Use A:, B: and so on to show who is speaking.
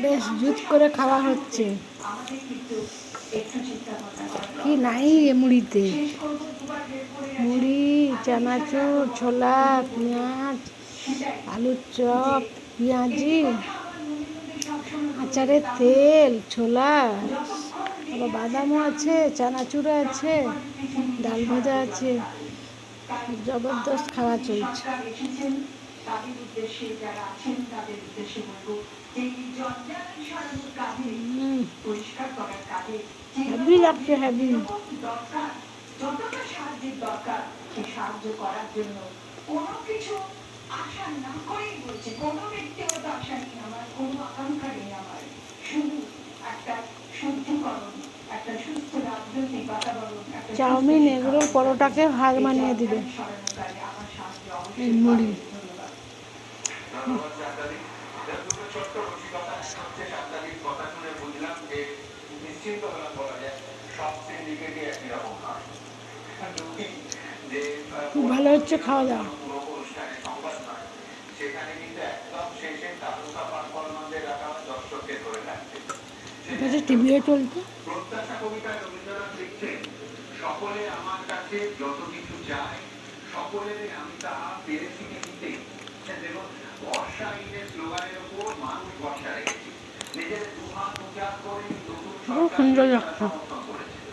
A: বেশ জুত করে খাওয়া হচ্ছে। কি নাই এ মুড়িতে? মুড়ি, চানাচুর, ছোলা, পেঁয়াজ, আলুর চপ, পেঁয়াজি, আচারের তেল, ছোলা, আবার বাদামও আছে, চানাচুর আছে, ডাল ভাজা আছে। জবরদস্ত খাওয়া চলছে। হ্যাভি লাগছে, হ্যাভি। যতটা সাহায্যের দরকার সেই সাহায্য করার জন্য কোনো কিছু আশা না করেই বলছে, কোনো ব্যক্তিগত আশা নেই আমার, কোনো আকাঙ্ক্ষা নেই আমার, শুধু একটা শুদ্ধিকরণ, একটা সুস্থ রাজনৈতিক বাতাবরণ। চাউমিন, এগরোল, পরোটাকে হার মানিয়ে দিবে এই মুড়ি। খুব ভালো হচ্ছে খাওয়া দাওয়া। এটা টিভিও চলছে। সকলে আমার কাছে যত কিছু চায়, সকলের আমি তা পেরেছি দিতে। দেখুন, বর্ষা ঈদের স্লোগানের উপর মানুষ ভরসা রেখেছে, নিজের দুহাত উজাড় করে নতুন সরকার সমর্থন